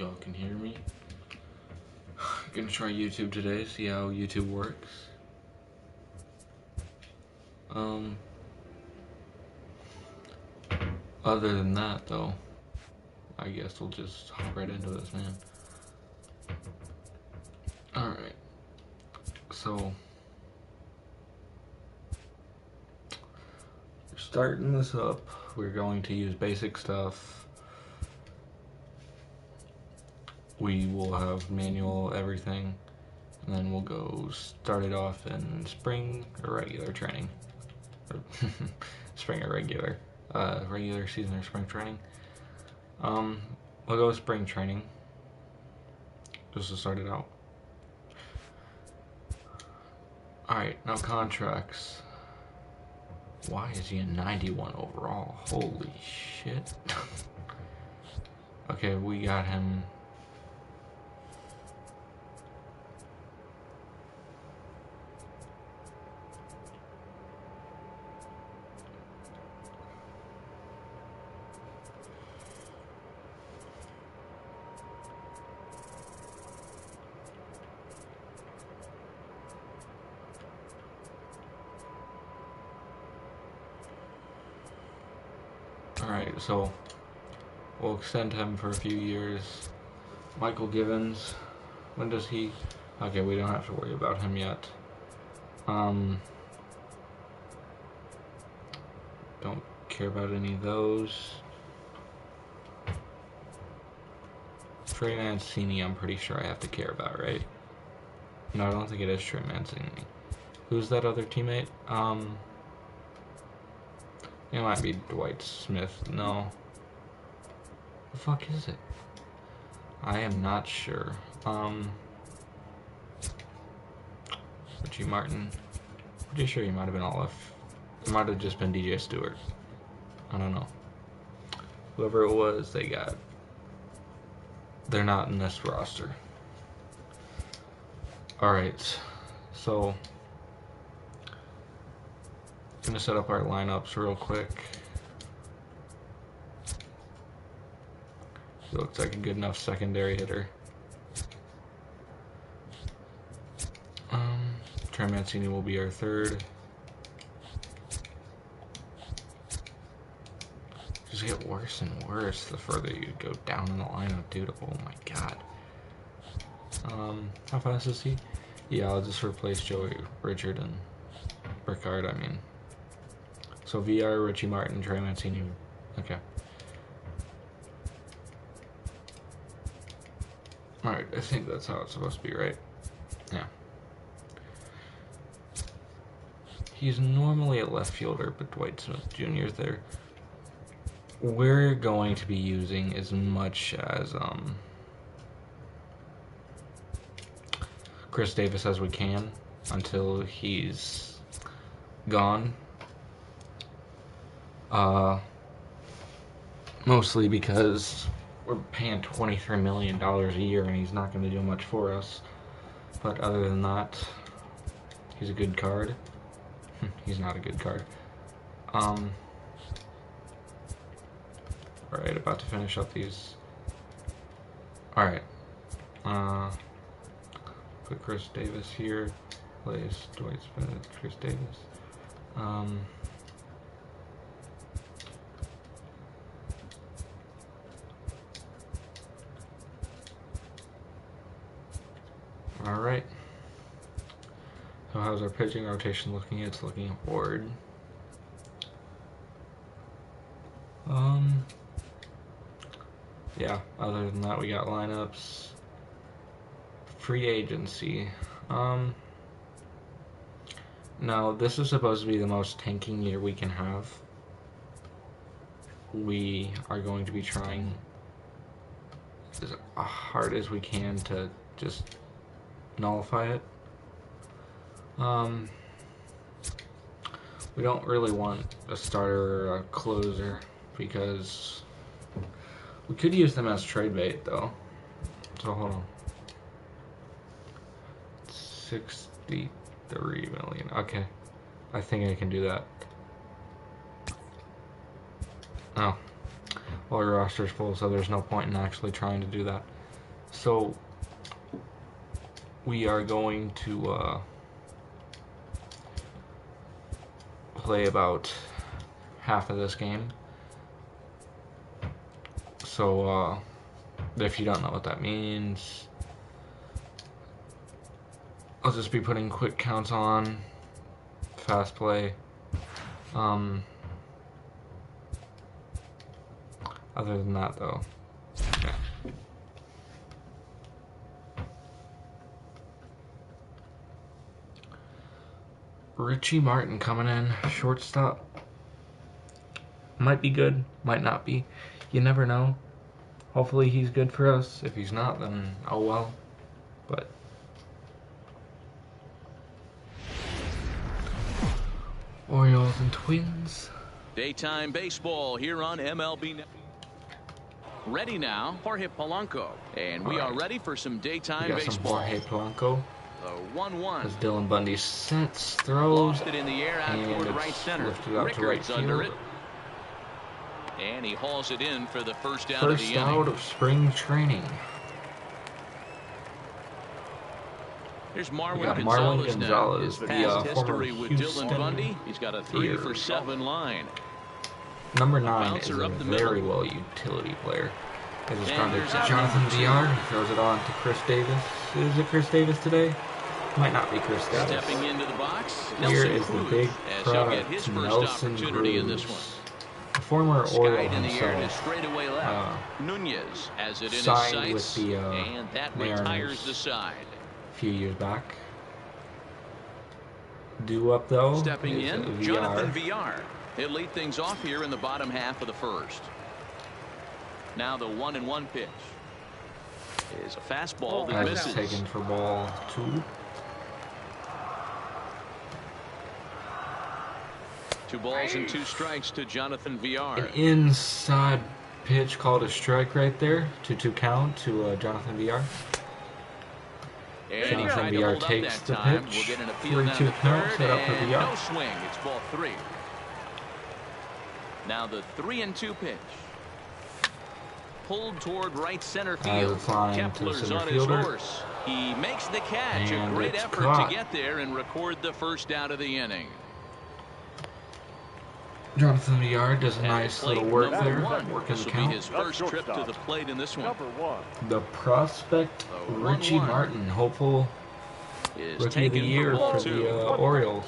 y'all can hear me. I'm gonna try YouTube today, see how YouTube works. Other than that, though, I guess we'll just hop right into this, man. Alright, so starting this up, we're going to use basic stuff. We will have manual everything, and then we'll go start it off in spring or regular training. Spring or regular season or spring training. We'll go with spring training just to start it out. Alright, now contracts. Why is he a 91 overall? Holy shit. Okay, we got him. Alright, so we'll extend him for a few years. Michael Givens, when does he... Okay, we don't have to worry about him yet. Don't care about any of those. Trey Mancini, I'm pretty sure I have to care about, right? No, I don't think it is Trey Mancini. Who's that other teammate? It might be Dwight Smith. No. The fuck is it? I am not sure. Richie Martin. Pretty sure he might have been Olive. It might have just been DJ Stewart. I don't know. Whoever it was, they're not in this roster. Alright. So gonna set up our lineups real quick. He looks like a good enough secondary hitter. Trey Mancini will be our third. Just get worse and worse the further you go down in the lineup, dude. Oh my god. How fast is he? Yeah, I'll just replace Joey Richard and Ricard, I mean. So VR, Richie Martin, Trey Mancini. Okay. Alright, I think that's how it's supposed to be, right? Yeah. He's normally a left fielder, but Dwight Smith Jr. is there. We're going to be using as much as Chris Davis as we can until he's gone. Mostly because we're paying $23 million a year and he's not going to do much for us. But other than that, he's a good card. He's not a good card. Alright, about to finish up these. Alright. Put Chris Davis here. Place Dwight Smith, Chris Davis. Alright. So how's our pitching rotation looking? It's looking forward. Yeah, other than that we got lineups. Free agency. Now this is supposed to be the most tanking year we can have. We are going to be trying as hard as we can to just nullify it. We don't really want a starter or a closer because we could use them as trade bait though. So hold on. 63 million. Okay. I think I can do that. Oh. Well, your roster's full, so there's no point in actually trying to do that. So we are going to play about half of this game. So if you don't know what that means, I'll just be putting quick counts on, fast play. Other than that, though, yeah. Richie Martin coming in, shortstop. Might be good, might not be. You never know. Hopefully he's good for us. If he's not, then oh well. But Orioles and Twins. Daytime baseball here on MLB. Ready now, Jorge Polanco. And we are ready for some daytime we got baseball. Some Jorge Polanco. The 1-1. As Dylan Bundy sets, throws, Lost it in the air out and toward right center. lifted out to right under field. it. And he hauls it in for the first out First of the out inning. of spring training. Here's We Marwin got Gonzalez Marwin now. Gonzalez, His the past former history with Houston Dylan Bundy. He's got a 3 for 7 line. Number 9 is bouncer a up the very middle. well utility player. It is And gone to there's Jonathan Jonathan VR. He throws it on to Chris Davis. Is it Chris Davis today? Might not be Chris Davis. Stepping into the box, Here Nelson is the Cruz, big as he'll get his product, first Nelson opportunity in this Cruz. one. The former Oriole Skied in the air to himself. straightaway left. Nunez has it in his Signed with sights, the and that Mariners retires the side. A few years back. Due up though. Stepping is in, Jonathan VR. He'll lead things off here in the bottom half of the first. Now the 1-1 pitch is a fastball that As it's misses. taken for ball 2. 2 balls and 2 strikes to Jonathan VR. An inside pitch called a strike right there. 2-2 count to Jonathan VR. And he Jonathan tried to VR hold up takes that the time. pitch. We'll get an appeal down 3-2 to count, third, set up for and VR. no swing. It's ball 3. Now the 3-2 pitch. Pulled toward right center field. It's flying to the Kepler's center on his fielder. horse. He makes the catch. And A great it's effort caught. to get there and record the first out of the inning. Jonathan VR does a At the nice plate, little work number there, 1. working This the will be count. his first trip to the plate in this one. The prospect, The Richie 1-1 Martin, hopeful is Rookie of the taken Year ball for 2. the Orioles.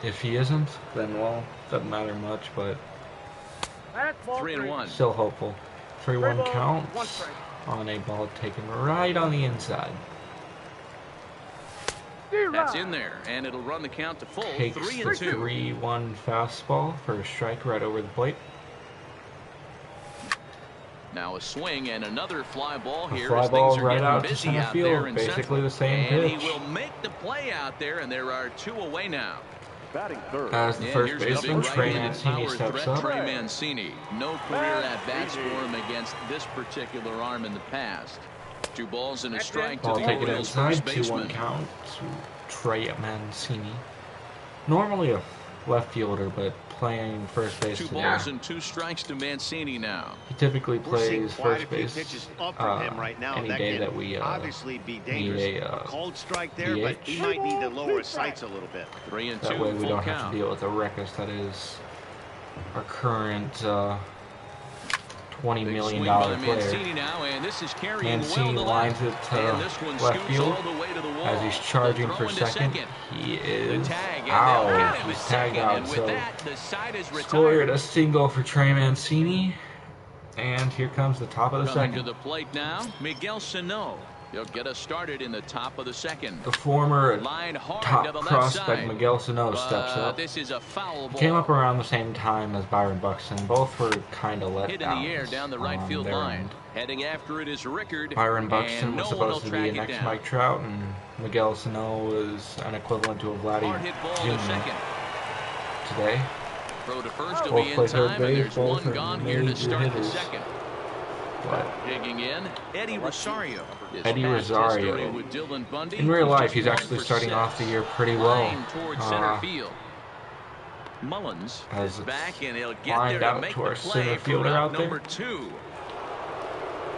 If he isn't, then well, doesn't matter much, but 3-1. still hopeful. 3-1 count on a ball taken right on the inside. That's in there, and it'll run the count to full. Takes the 3-2. 3-1 fastball for a strike right over the plate. Now a swing and another fly ball A here fly as ball things are right getting out to busy center out field, there in basically Central. the same And pitch. he will make the play out there, and there are 2 away now. Batting third. As the And first here's the baseman, big Trey right-handed Mancini power steps threat, up. Trey Mancini. No career at-bats for him against this particular arm in the past. 2 balls and a strike to Ball the taken Orioles inside, first 2-1 baseman. count to Trey Mancini. Normally a left fielder, but playing first base 2 today. balls and 2 strikes to Mancini now. He typically We're seeing plays quite a first few base pitches up from him right now. any That day can that we obviously be need dangerous. a Cold strike there, but he might need to lower his sights a little bit. 3-2. that way we full don't count. have to deal with the ruckus that is our current $20 Big million swing by player. Mancini now, and this is carrying Mancini well to lines left. it And to this one left scoots field all the way to the wall. as he's charging They'll for throw into second. He The is tag, and they'll out. get him He's at tagged second, out. and with So that, the side is scored retired. a single for Trey Mancini, and here comes the top of the Coming to second. the plate now, Miguel Sano. He'll get us started in the top of the second. The former Line hard top to the left prospect side. Miguel Sano steps But up. this is a foul ball. Came up around the same time as Byron Buxton. Both were kind of let Hit in down the air down the right on field their line. end. Heading after it is Rickard. Byron Buxton and was no one will supposed to be track a it next down. Mike Trout, and Miguel Sano was an equivalent to a Hard Vladdy hit ball to Jr. second. today. Throw to first will Both be in play third time, and base, there's both one are gone here to major start the hitters. second. But Digging in, Eddie Rosario. His Eddie past Rosario. history with Dylan Bundy, in real life, just he's 1 actually for starting 6. off the year pretty well. Line towards center field. Mullins As is it's back, and he'll get lined there to out make to the our play center for fielder route out there. number 2.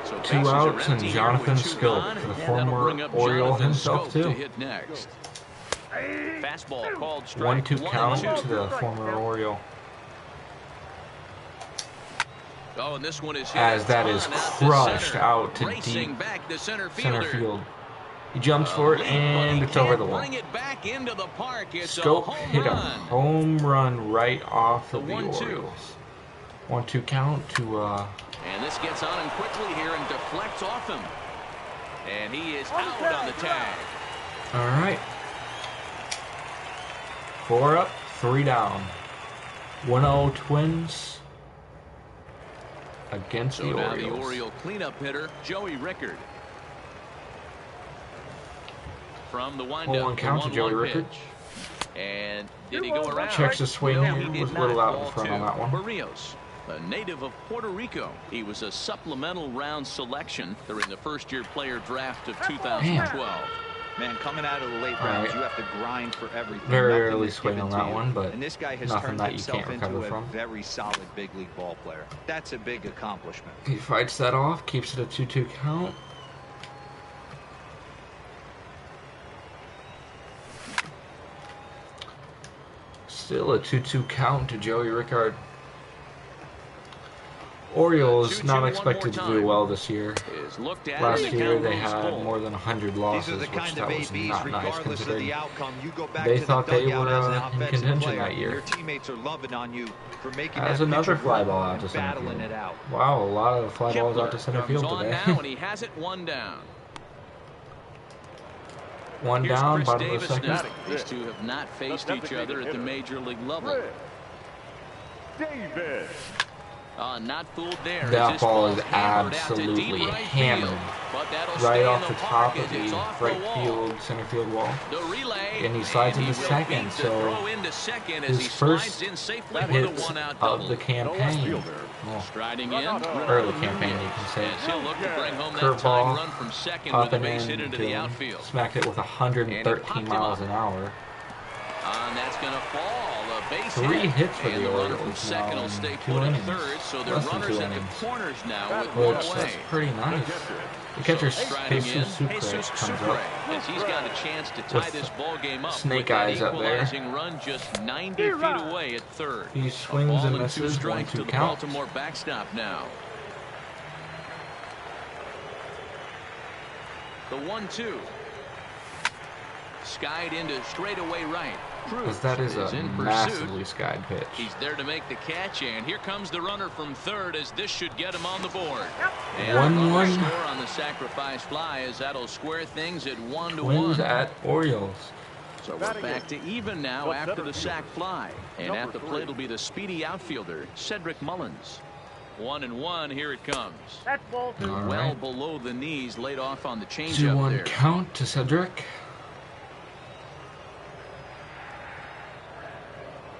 So 2 bases are outs and empty here Jonathan with 2 Scope, gone, the and former that'll bring up Oriole Jonathan himself, Scope to too. hit next. Fastball called strike 1-2 count 1-2. to the former Oriole. Oh, and this one is hit As that is crushed out to Racing deep back to center center fielder. field. He jumps for it, and it's over the wall. Bring it back into the park. It's Scope a home hit a run. home run right off of the 1-2. Orioles. 1-2 count to And this gets on him quickly here and deflects off him. And he is out on the tag. all right. 4 up, 3 down. 1-0 Twins against So the now Orioles. the Oriole cleanup hitter, Joey Rickard. From the windup, 1-1 count to Joey Rickard. And did he go around? Checks the swing No, here, he did was a little not. out in Ball front 2. on that one. Barrios, a native of Puerto Rico. He was a supplemental round selection during the first-year player draft of 2012. Man, coming out of the late All rounds, right. you have to grind for everything. Very Nothing early is swing given on to that you. one, but and this guy has nothing turned that you himself can't into recover a from. very solid big league ball player. That's a big accomplishment. He fights that off, keeps it a 2-2 count. Still a 2-2 count to Joey Rickard. Orioles 2-2 not one expected more to do time. well this year. Is looked at Last and the year count they moves had full. more than 100 These losses, are the which kind of that was ABs, not nice regardless of considering the outcome. You go back they to thought the they dugout were as an in offensive contention player. that year. Your teammates are loving on you for making As that another pitcher fly work ball out and to center battling field. it out. Wow, a lot of fly balls out Kepler to center comes field on today. now, and he has it one down. One Here's down, Chris bottom of Davis the second. now. These two have not faced each other at the major league level. Davis. Not fooled there. That This ball is hammered out to deep absolutely right hammered. field. But that'll Right stay off in the the top park of as the it's off right the wall. field, center field wall. The relay, And he slides and into he will second, beat the so throw into second as his he first slides in safely with hit a one-out of double. the campaign. Well, Striding in, early campaign, you can say. as he'll look to bring home that Curveball, tying run from second with a popping base in, hit into the outfield. smacked it with 113 miles an hour. And that's going to fall. A base 3 hit. hits for And the the runner from Orioles second now will stay in 2 put in innings. third, so they're Less than runners 2 at the innings. corners now with one Which, away. that's pretty nice. The catcher, Striding in, Jesus Sucre, Jesus comes Sucre, up. as he's got a chance to tie With this ball game up. snake with that eyes up there. equalizing run just 90 feet away at third. He A swings ball and and 2 misses, strikes to 1-2 the count. Baltimore backstop now. The 1-2. Skied into straightaway right. Because that is a in pursuit. massively skied pitch. He's there to make the catch, and here comes the runner from third as this should get him on the board. 1-1. Score on the sacrifice fly as that'll square things at 1-1. Twins at Orioles. So we're back to even now after the sac fly. And at the plate will be the speedy outfielder, Cedric Mullins. 1-1, here it comes. That's ball 2. All Well right. below the knees, laid off on the changeup 2-1 there. count to Cedric.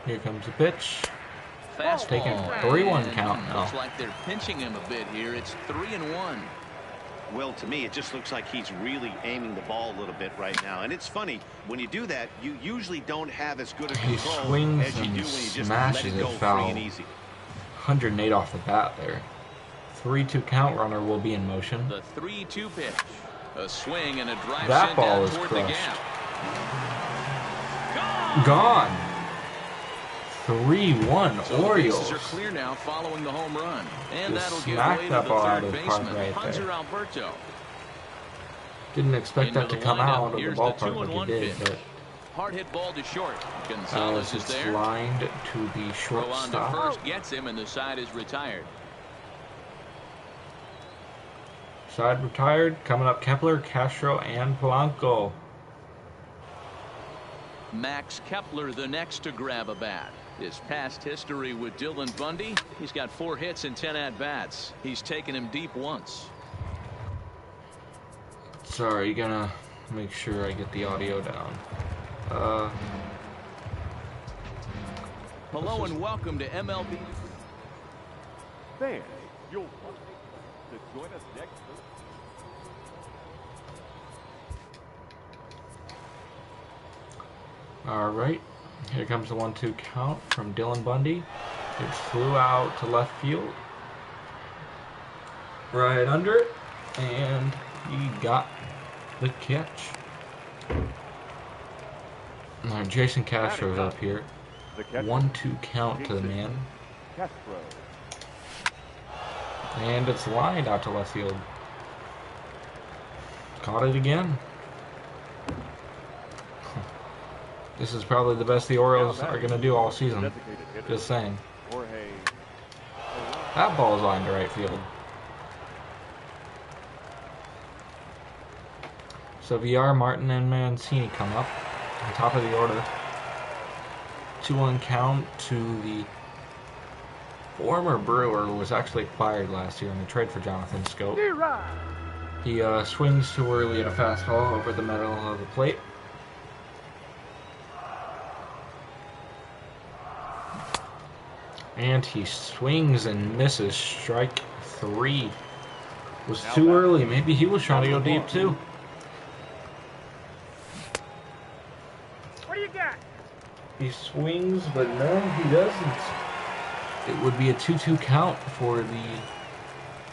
Here comes the pitch. Fastball. Taking 3-1 And count now. looks like they're pinching him a bit here. It's 3-1. Well, to me, it just looks like he's really aiming the ball a little bit right now. And it's funny, when you do that, you usually don't have as good a He control swings as you and do when you just let smashes it it go free foul. and easy. 108 off the bat there. 3-2 count, runner will be in motion. The 3-2 pitch. A swing and a drive That sent ball down is toward the crushed. gap. Gone. 3-1 So the Orioles. bases are clear now following the home run. And Just that'll give smacked way to that the ball out third of the park baseman, right Hunter there. Alberto. Didn't expect Into that to the come windup. out of the Here's the ballpark like 2-1 he did, pitch. but Hard hit ball to short. as Gonzalez is it's there. lined to the Throw on to shortstop. first, gets him, and the side is retired. Side retired. Coming up, Kepler, Castro, and Polanco. Max Kepler the next to grab a bat. His past history with Dylan Bundy, he's got 4 hits and 10 at-bats. He's taken him deep once. Sorry, gonna make sure I get the audio down. Hello and welcome to MLB. Fans, you'll want to join us next. All right, here comes the 1-2 count from Dylan Bundy. It flew out to left field. Right under it. And he got the catch. All right, Jason Castro's up here. The catcher, 1-2 count to the man. Castro. And it's lined out to left field. Caught it again. This is probably the best the Orioles are going to do all season. Designated hitter, Just saying. Jorge. That ball's lined to right field. So VR, Martin, and Mancini come up on top of the order. 2-1 count to the former Brewer, who was actually acquired last year in a trade for Jonathan Scope. He swings too early at a fastball over the middle of the plate. And he swings and misses. Strike 3. Was too early. Maybe he was trying to go deep too. What do you got? He swings, but no, he doesn't. It would be a 2-2 count for the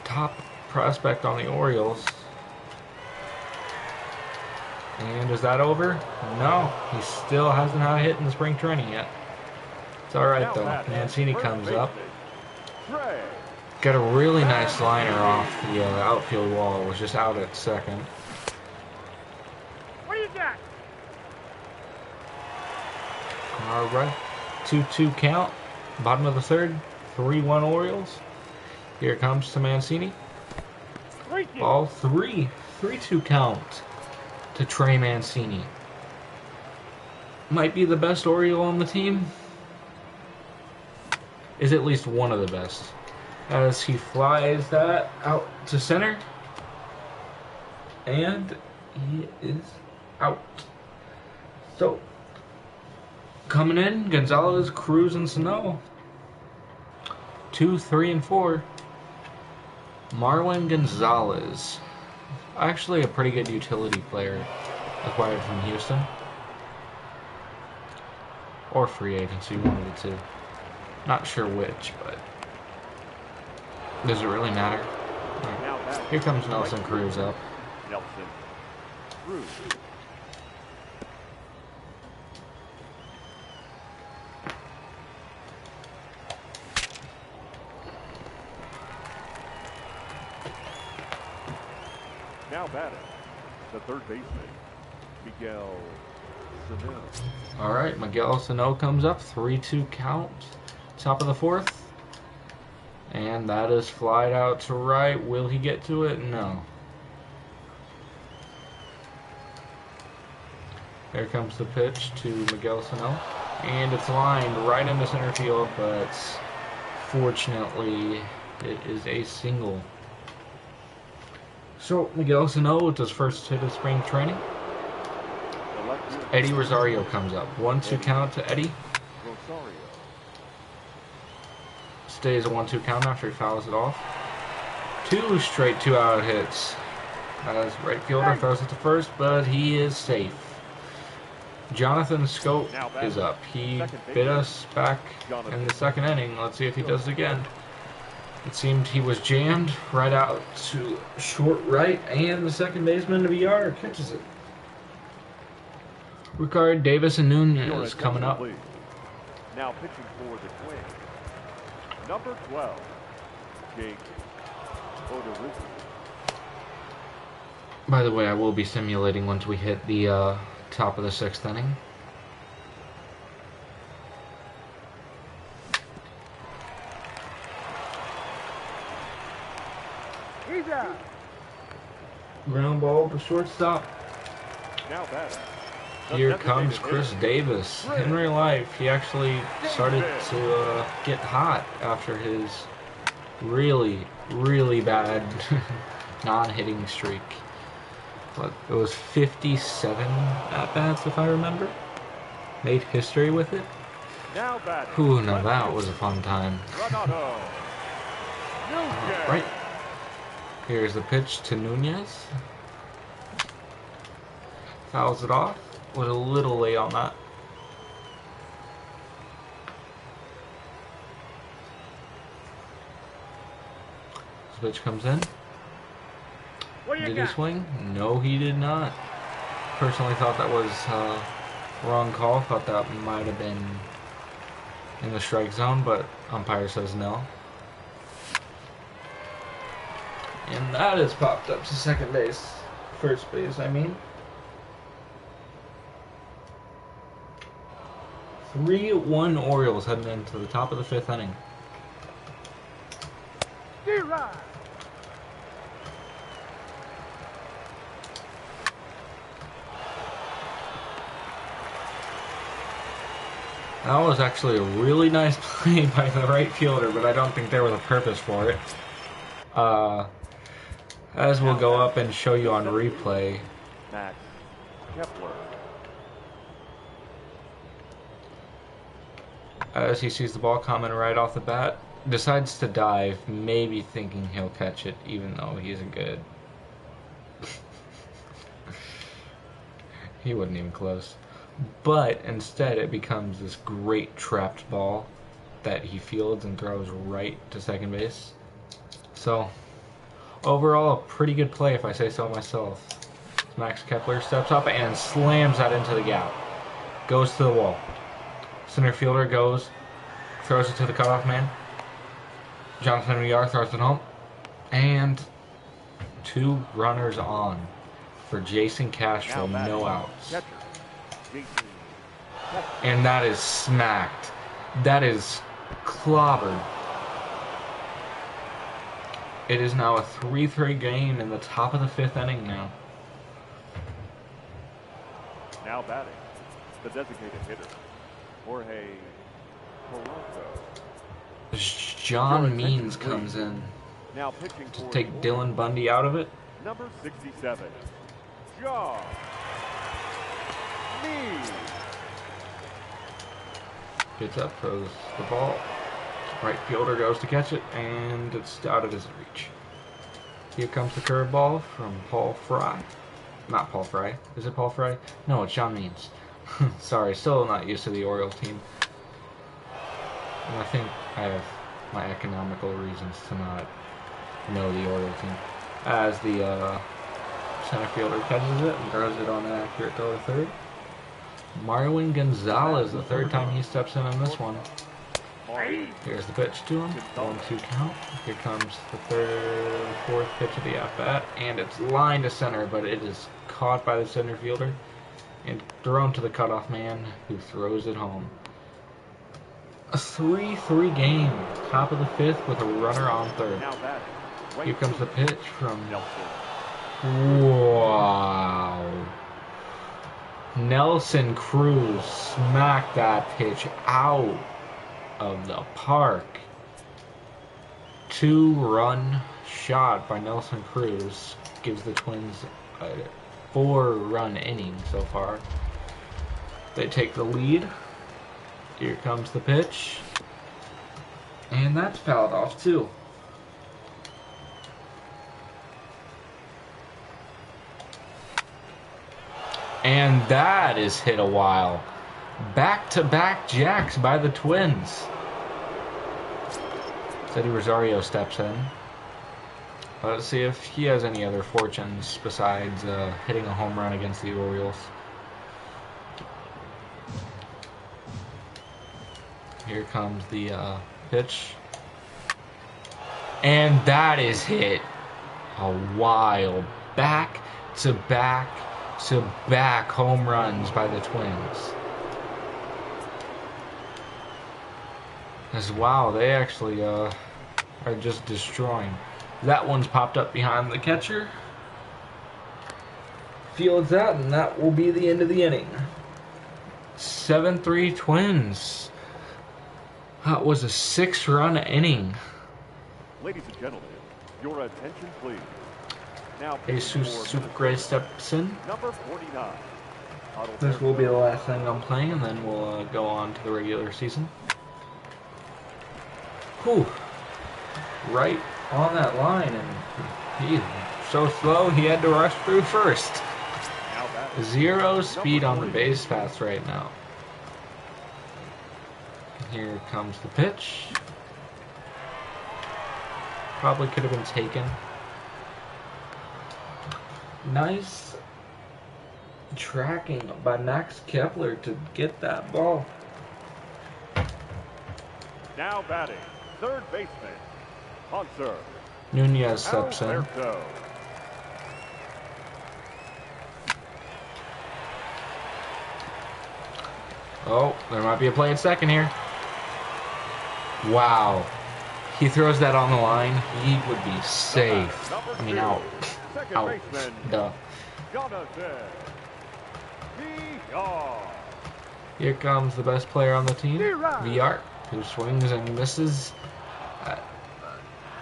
top prospect on the Orioles. And is that over? No, he still hasn't had a hit in the spring training yet. It's alright though. Mancini comes up. Got a really nice liner off the outfield wall. It was just out at second. What do you got? Alright. 2-2 count. Bottom of the third. 3-1 Orioles. Here comes to Mancini. Ball 3. 3-2 count to Trey Mancini. Might be the best Oriole on the team. Is at least one of the best. As he flies that out to center. And he is out. So, coming in, Gonzalez, Cruz, and Sano. 2, 3, and 4. Marwin Gonzalez. Actually a pretty good utility player acquired from Houston. Or free agency, one of the two. Not sure which, but does it really matter? Right. Here comes Nelson Cruz up. Nelson Cruz. Now batting, the third baseman, Miguel Sano. Alright, Miguel Sano comes up. 3-2 count. Top of the fourth. And that is flied out to right. Will he get to it? No. There comes the pitch to Miguel Sano. And it's lined right into center field, but fortunately it is a single. So Miguel Sano with his first hit of spring training. Eddie Rosario comes up. 1-2 count to Eddie. Rosario. Stays a 1-2 count after he fouls it off. 2 straight 2-out hits. As right fielder throws it to first, but he is safe. Jonathan Scope is up. He bit us back in the second inning. Let's see if he does it again. It seemed he was jammed right out to short right, and the second baseman, VR, catches it. Ricard, Davis, and Nunez coming up. Now pitching for the Twins. Number 12, Jake Odorizzi. By the way, I will be simulating once we hit the top of the 6th inning. He's out. Ground ball to shortstop. Now batting. Here comes Chris Davis. In real life, he actually started to get hot after his really, really bad non-hitting streak. But it was 57 at-bats, if I remember. Made history with it. Now batting. Ooh, now that was a fun time. Right. Here's the pitch to Nunez. Fouls it off. Was a little late on that. This pitch comes in. What do you Did got? he swing? No, he did not. Personally thought that was wrong call. Thought that might have been in the strike zone, but umpire says no. And that is popped up to second base. First base, I mean. 3-1 Orioles heading into the top of the 5th inning. D-Rod. That was actually a really nice play by the right fielder, but I don't think there was a purpose for it. As we'll go up and show you on replay, Max Kepler. as he sees the ball coming right off the bat, decides to dive, maybe thinking he'll catch it, even though he isn't good. He wasn't even close. But instead, it becomes this great trapped ball that he fields and throws right to second base. So, overall, a pretty good play, if I say so myself. Max Kepler steps up and slams that into the gap. Goes to the wall. Center fielder goes, throws it to the cutoff man. Jonathan Villar throws it home. And 2 runners on for Jason Cash for no outs. Catcher. Jason Kepler. And that is smacked. That is clobbered. It is now a 3-3 game in the top of the 5th inning now. Now batting, the designated hitter, Jorge Polanco. John Means comes in Now pitching to for take the Dylan Bundy out of it. number 67, John Means. Gets up, throws the ball. Right fielder goes to catch it, and it's out of his reach. Here comes the curveball from Paul Fry. Not Paul Fry. Is it Paul Fry? No, it's John Means. Sorry, still not used to the Orioles team. And I think I have my economical reasons to not know the Orioles team. As the center fielder catches it and throws it on an accurate throw to third. Marwin Gonzalez, the 3rd time he steps in this one. Here's the pitch to him. 1-2 count. Here comes the 4th pitch of the at-bat. And it's lined to center, but it is caught by the center fielder and thrown to the cutoff man, who throws it home. A 3-3 game. Top of the 5th with a runner on 3rd. Now batting, right Here comes the fielder, pitch from... Nelson. Wow. Nelson Cruz smacked that pitch out of the park. 2-run shot by Nelson Cruz gives the Twins a 4-run inning so far. They take the lead. Here comes the pitch. And that's fouled off too. And that is hit a while. Back-to-back jacks by the Twins. Teddy Rosario steps in. Let's see if he has any other fortunes besides hitting a home run against the Orioles. Here comes the pitch. And that is hit a while. Back-to-back home runs by the Twins. As wow, they actually are just destroying. That one's popped up behind the catcher. Fields that, and that will be the end of the inning. 7-3 Twins. That was a 6-run inning. Ladies and gentlemen, your attention please. Now Jesus Sucre steps in. number 49. This will be the last thing I'm playing, and then we'll go on to the regular season. Whew. Right on that line, and he's so slow he had to rush through first. Now batting, 0 speed on the base paths right now. Here comes the pitch. Probably could have been taken. Nice tracking by Max Kepler to get that ball. Now batting, third baseman, Poncer. Nunez steps in. Alberto. Oh, there might be a play at second here. Wow. He throws that on the line, he would be safe. I mean, out. Out. Duh. Here comes the best player on the team, VR, who swings and misses.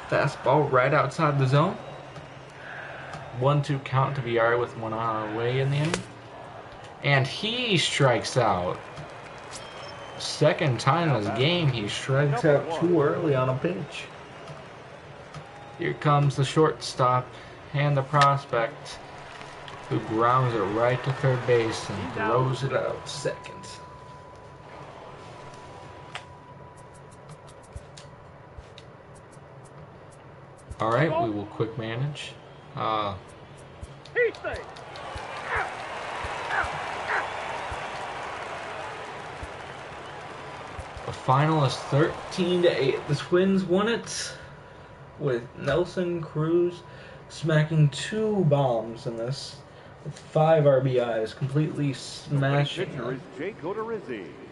Fastball right outside the zone. 1-2 count to VR with 1 out away in the inning. And he strikes out. Second time this game, he strikes out too early on a pitch. Here comes the shortstop and the prospect, who grounds it right to third base and throws it out second. Alright, we will quick manage. The final is 13-8. The Twins won it with Nelson Cruz smacking 2 bombs in this with 5 RBIs, completely smashing them.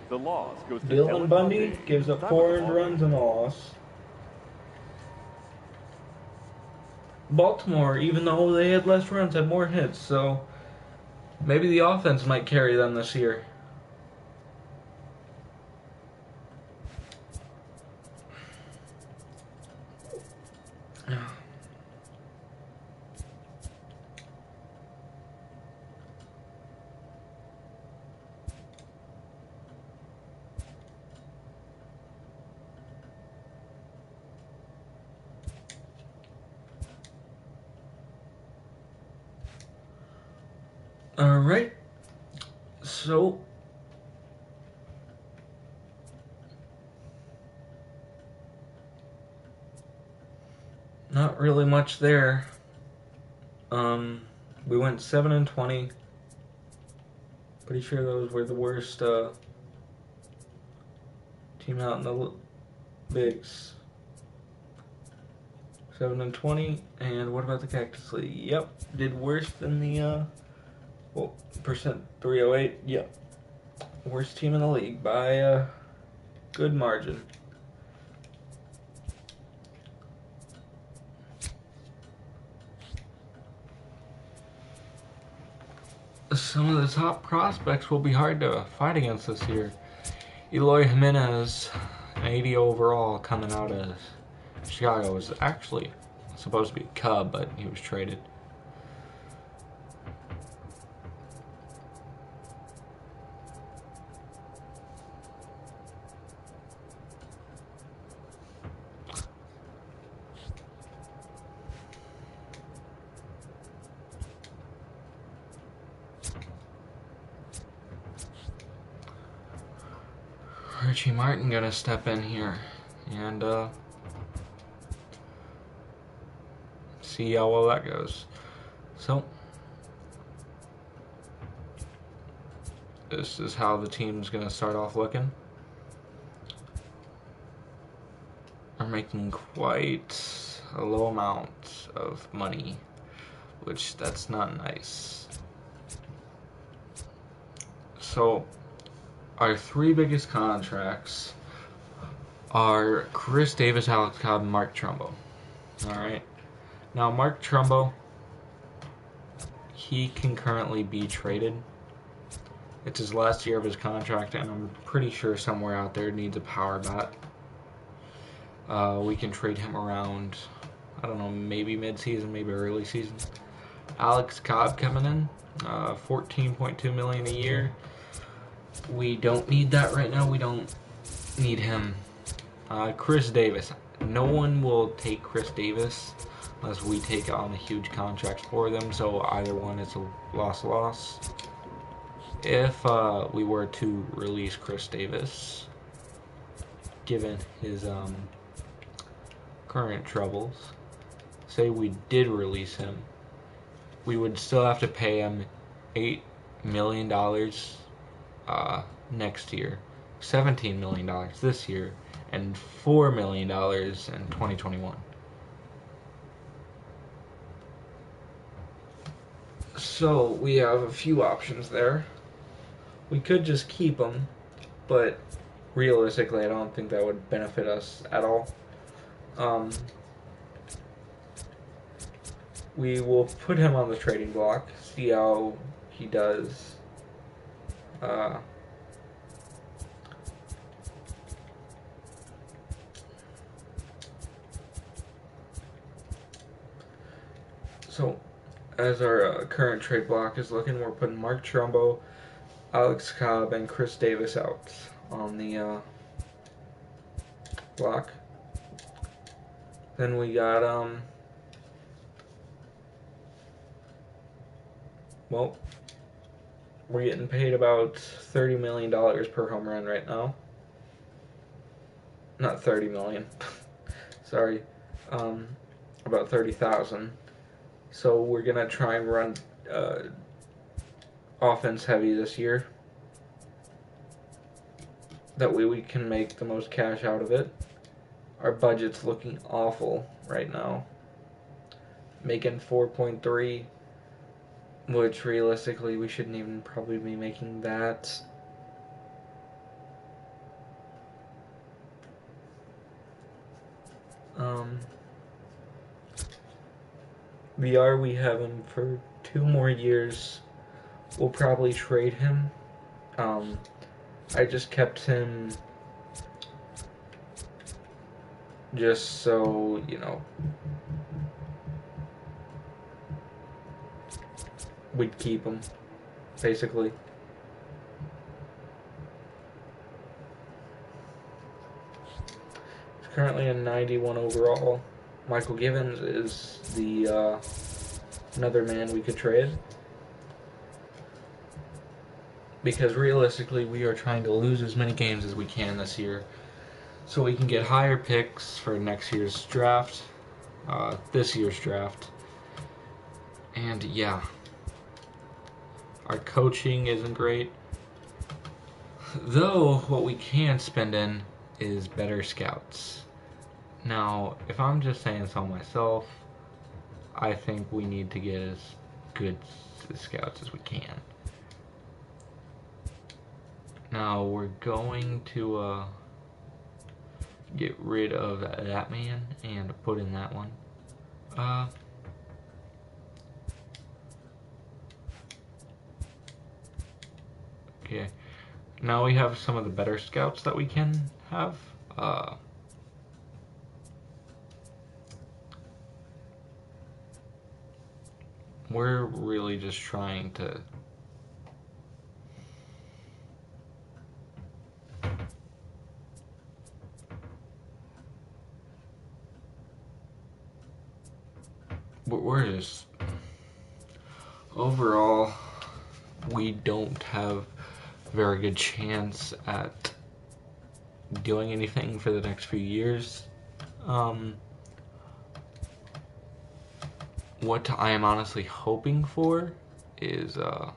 Dylan Bundy gives up 4 earned runs in the loss. Baltimore, even though they had less runs, had more hits, so maybe the offense might carry them this year. Alright, so not really much there. We went 7-20. Pretty sure those were the worst team out in the bigs. 7-20, and what about the Cactus League? Yep, did worse than the well, percent 308. Yep, worst team in the league by a good margin. Some of the top prospects will be hard to fight against this year. Eloy Jimenez, 80 overall, coming out of Chicago, was actually supposed to be a Cub, but he was traded. Richie Martin gonna step in here and see how well that goes. So this is how the team's gonna start off looking. Are making quite a low amount of money, which that's not nice. So our 3 biggest contracts are Chris Davis, Alex Cobb, and Mark Trumbo. Alright. Now, Mark Trumbo, he can currently be traded. It's his last year of his contract, and I'm pretty sure somewhere out there needs a power bat. We can trade him around, I don't know, maybe mid-season, maybe early season. Alex Cobb coming in, $14.2 million a year. We don't need that right now. We don't need him. Chris Davis. No one will take Chris Davis unless we take on a huge contract for them. So either one is a loss. If we were to release Chris Davis, given his current troubles, say we did release him, we would still have to pay him $8 million next year, $17 million this year, and $4 million in 2021. So we have a few options there. We could just keep him, but realistically, I don't think that would benefit us at all. We will put him on the trading block, see how he does. So, as our current trade block is looking, we're putting Mark Trumbo, Alex Cobb, and Chris Davis out on the block. Then we got well, we're getting paid about $30 million per home run right now. Not 30 million. Sorry. About 30,000. So we're gonna try and run offense heavy this year. That way we can make the most cash out of it. Our budget's looking awful right now. Making 4.3, which realistically we shouldn't even probably be making that. VR, we have him for 2 more years. We'll probably trade him. I just kept him just so, you know, we'd keep him, basically. He's currently a 91 overall. Michael Givens is the another man we could trade. Because realistically, we are trying to lose as many games as we can this year, so we can get higher picks for next year's draft, this year's draft. And yeah, our coaching isn't great. Though, what we can spend in is better scouts. Now, if I'm just saying so myself, I think we need to get as good scouts as we can. Now, we're going to get rid of that man and put in that one. Okay. Now we have some of the better scouts that we can have. We're really just trying to we're just overall we don't have a very good chance at doing anything for the next few years. What I am honestly hoping for is that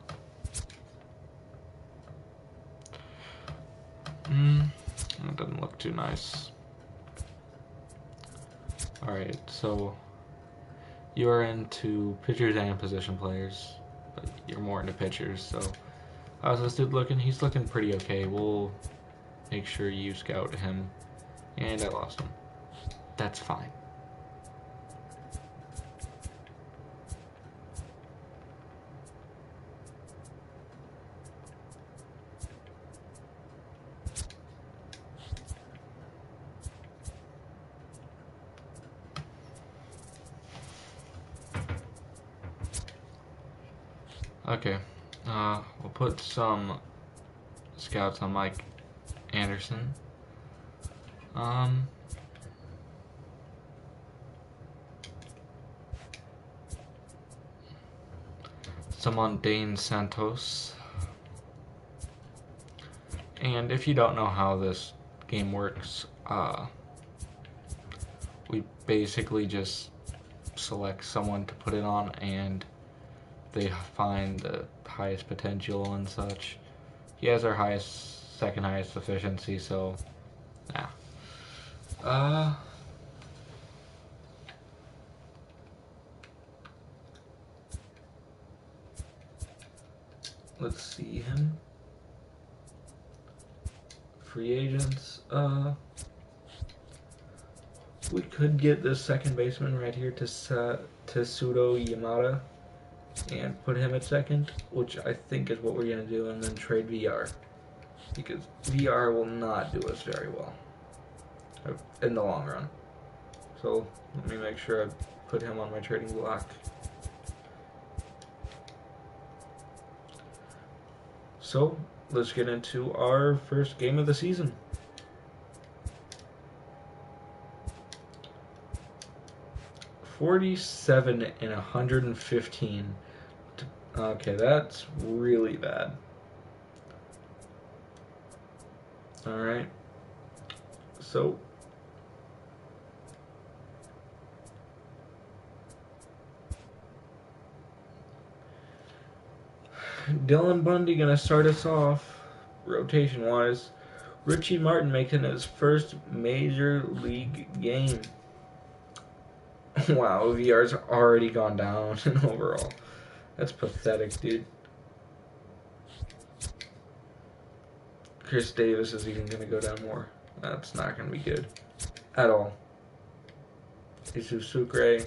doesn't look too nice. Alright, so you're into pitchers and position players, but you're more into pitchers, so how's this dude looking? He's looking pretty okay. We'll make sure you scout him. And I lost him. That's fine. Okay, we'll put some scouts on Mike Anderson. Some on Dane Santos. And if you don't know how this game works, we basically just select someone to put it on, and they find the highest potential and such. He has our second highest efficiency, so yeah. Let's see him. Free agents. We could get this second baseman right here to Tetsudo Yamada and put him at second, which I think is what we're going to do, and then trade VR. Because VR will not do us very well in the long run. So let me make sure I put him on my trading block. So let's get into our first game of the season. $47 and 115. Okay, that's really bad. Alright. So Dylan Bundy gonna start us off rotation wise. Richie Martin making his first major league game. Wow, VR's already gone down overall. That's pathetic, dude. Chris Davis is even going to go down more. That's not going to be good. At all. Isu Sucre.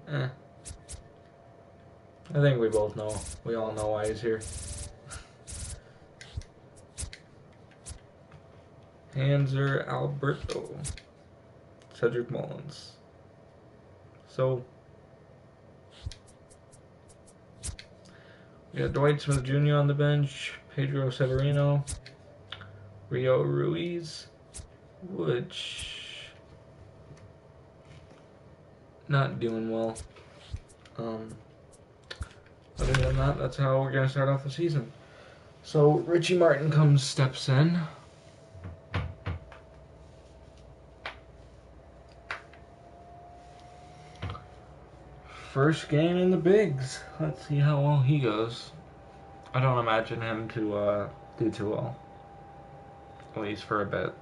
I think we both know. We all know why he's here. Hanser Alberto. Cedric Mullins. So, we got Dwight Smith Jr. on the bench, Pedro Severino, Rio Ruiz, which not doing well. Other than that, that's how we're gonna start off the season. So Richie Martin steps in. First game in the bigs. Let's see how well he goes. I don't imagine him to do too well. At least for a bit.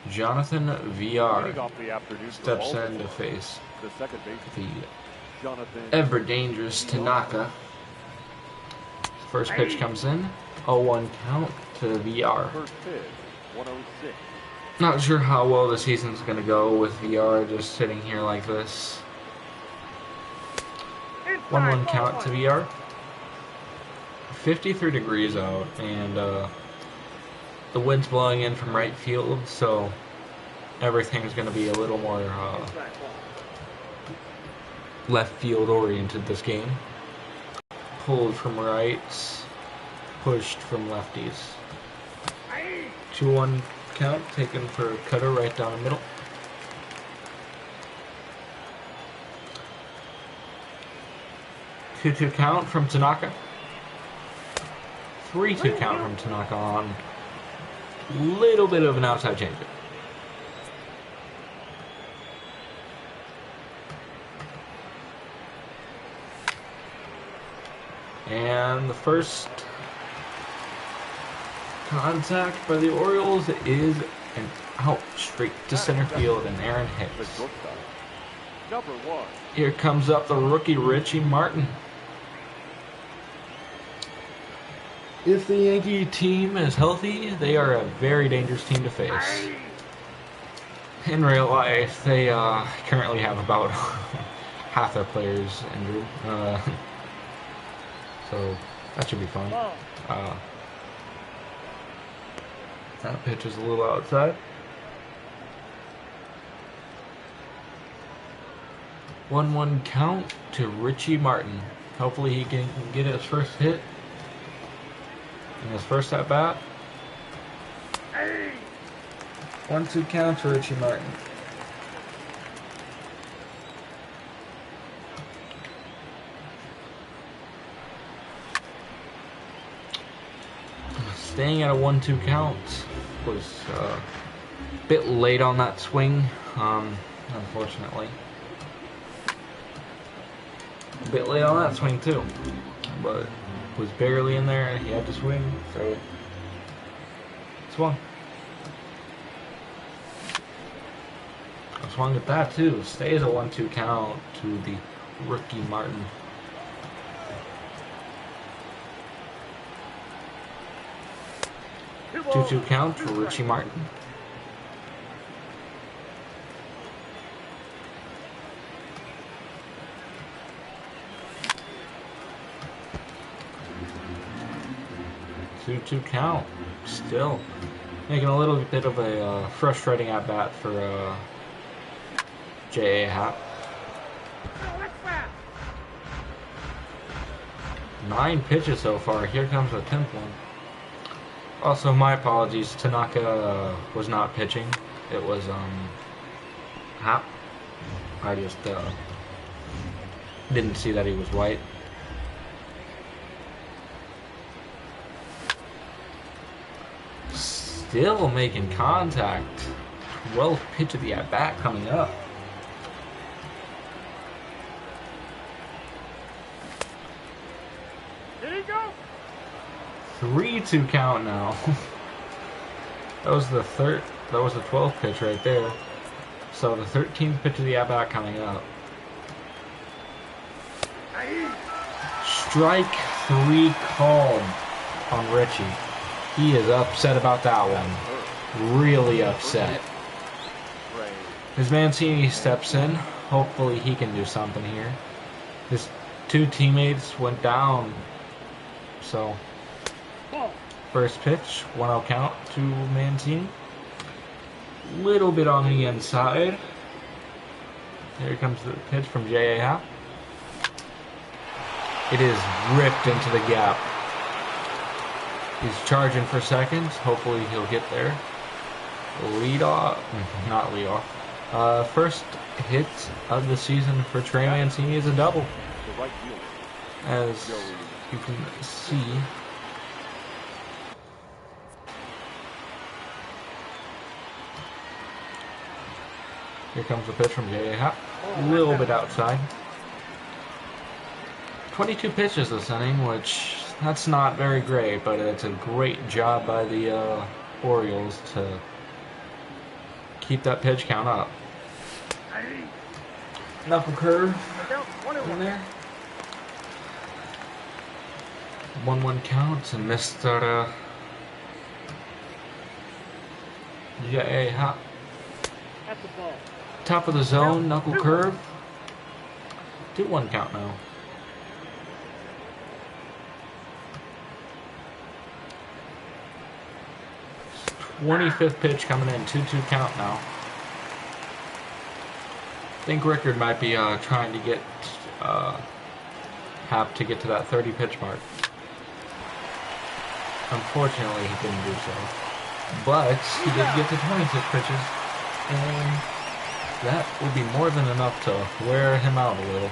Jonathan VR steps in to face the ever-dangerous Tanaka. First pitch comes in. 0-1 count to VR. Not sure how well the season's going to go with VR just sitting here like this. 1-1 count to VR. 53 degrees out, and the wind's blowing in from right field, so everything's going to be a little more left field oriented this game. Pulled from rights, pushed from lefties. 2-1 count, taken for a cutter right down the middle. Two count from Tanaka. 3-2 count from Tanaka on little bit of an outside changeup. And the first contact by the Orioles is an out straight to center field, and Aaron Hicks. Here comes up the rookie Richie Martin. If the Yankee team is healthy, they are a very dangerous team to face. In real life, they currently have about half their players injured. So that should be fun. That pitch is a little outside. 1-1 count to Richie Martin. Hopefully he can get his first hit in his first at bat. 1-2 count to Richie Martin. staying at a 1-2 count. Was a bit late on that swing, unfortunately. A bit late on that swing too, but was barely in there and he had to swing, so swung. I swung at that too. Stays a 1-2 count to the rookie Martin. Two count for Richie Martin. Two count. Still making a little bit of a frustrating at bat for J.A. Happ. 9 pitches so far. Here comes the 10th one. Also, my apologies. Tanaka was not pitching. It was Happ. I just didn't see that he was white. Still making contact. 12th pitch of the at-bat coming up. Did he go? 3-2 count now. That was the 12th pitch right there. So the 13th pitch of the at-bat coming up. Strike 3 called on Richie. He is upset about that one. Really upset. As Mancini steps in, hopefully he can do something here. His 2 teammates went down. So, first pitch, 1-0 count to Mancini. Little bit on the inside. Here comes the pitch from J.A. Happ. It is ripped into the gap. He's charging for seconds. Hopefully he'll get there. Lead off. Not lead off. First hit of the season for Trey Mancini is a double. As you can see. Here comes the pitch from J.A. Happ. A little bit outside. 22 pitches this inning, which that's not very great, but it's a great job by the Orioles to keep that pitch count up. Knuckle curve in there. 1-1 count and Mr. J.A. Happ. That's the ball. Top of the zone, knuckle curve. 2-1 count now. It's 25th pitch coming in, 2-2 count now. I think Rickard might be trying to get Happ to get to that 30 pitch mark. Unfortunately, he couldn't do so. But he did get to 26 pitches, and that will be more than enough to wear him out a little.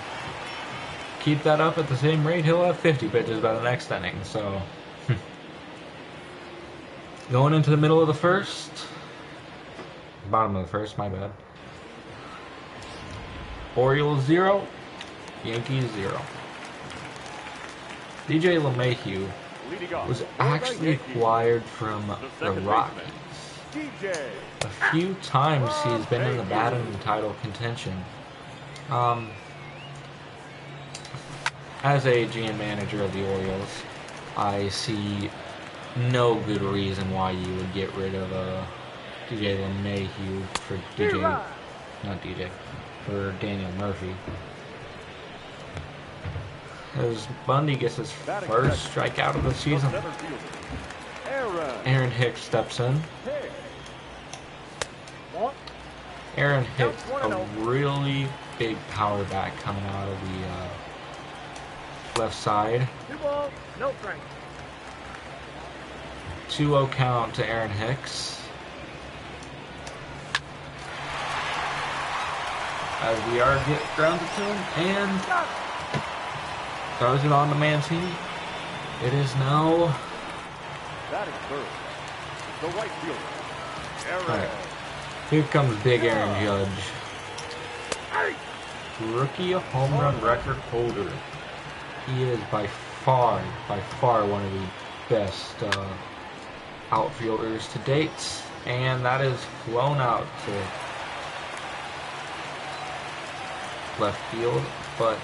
Keep that up at the same rate, he'll have 50 pitches by the next inning, so... Going into the middle of the first. Bottom of the first, my bad. Orioles 0, Yankees 0. DJ LeMahieu was actually acquired from the Rockies. A few times he's been in the batting title contention. As a GM manager of the Orioles, I see no good reason why you would get rid of DJ LeMahieu for for Daniel Murphy. As Bundy gets his first strikeout of the season. Aaron Hicks steps in. Aaron Hicks, a really big power bat coming out of the left side. 2-0 count to Aaron Hicks. As we are grounded to him, and throws it on to Mancini. It is now Batting third, the right fielder, Aaron. Alright. Here comes Big Aaron Judge. Rookie home run record holder. He is by far one of the best outfielders to date. And that is flown out to left field. But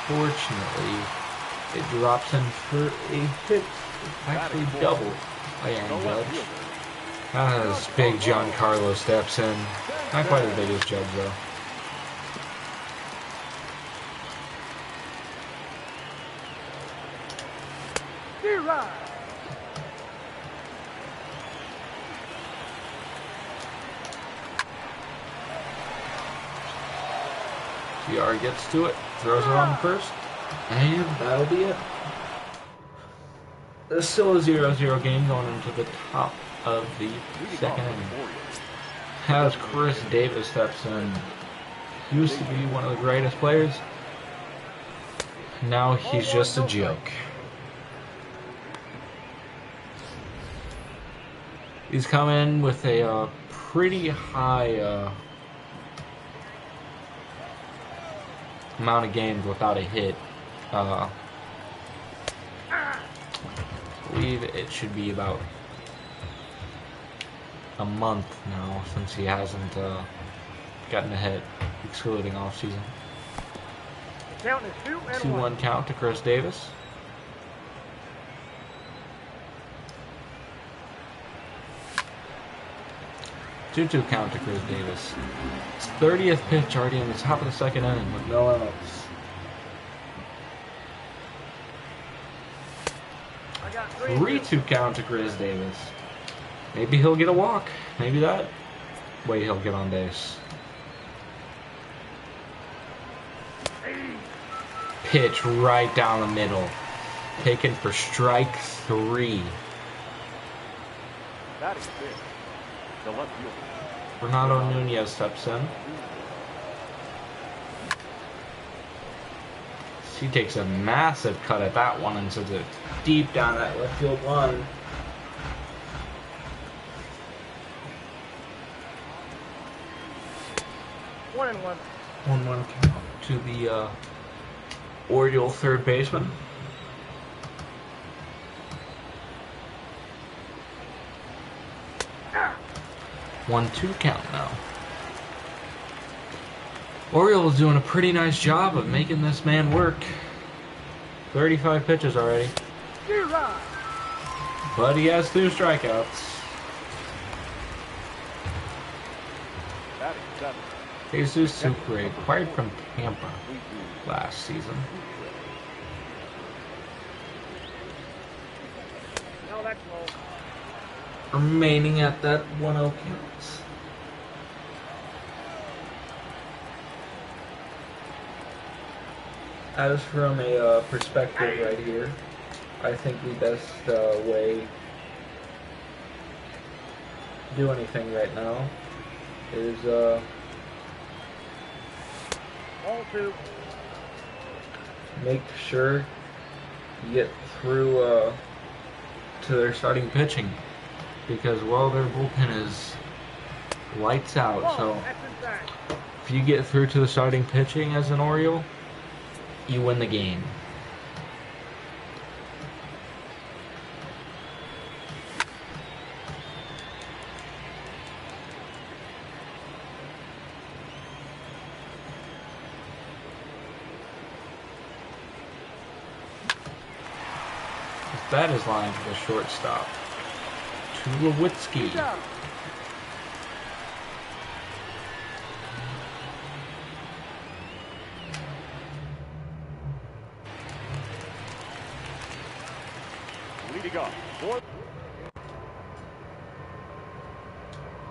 unfortunately, it drops in for a hit. Actually double by Aaron Judge. As Big Giancarlo steps in. Not quite as big as Judge though. CR gets to it, throws it on first, and that'll be it. There's still a 0-0 game going into the top of the second inning. As Chris Davis steps in, used to be one of the greatest players. Now he's just a joke. He's come in with a pretty high amount of games without a hit. I believe it should be about a month now since he hasn't gotten a hit, excluding off season. Count is 2-1 count to Chris Davis. Two-two count to Chris Davis. His 30th pitch already in the top of the second inning with no outs. I got 3-2 count to Chris Davis. Maybe he'll get a walk. Maybe that way he'll get on base. Pitch right down the middle. Taken for strike 3. Batting fifth, the left fielder, Renato Nunez steps in. He takes a massive cut at that one and sends it deep down that left field line. One and one. 1-1 count to the Oriole third baseman. Ah. 1-2 count now. Orioles doing a pretty nice job of making this man work. 35 pitches already. But he has 2 strikeouts. batting seventh, Jesus Sucre, acquired from Tampa last season. No, that's low. Remaining at that 1-0 counts. As from a perspective right here, I think the best way to do anything right now is Ball two. make sure you get through to their starting pitching, because well, their bullpen is lights out. Ball. So That's inside. if you get through to the starting pitching as an Oriole, you win the game. That is lined to the shortstop. Tulowitzki.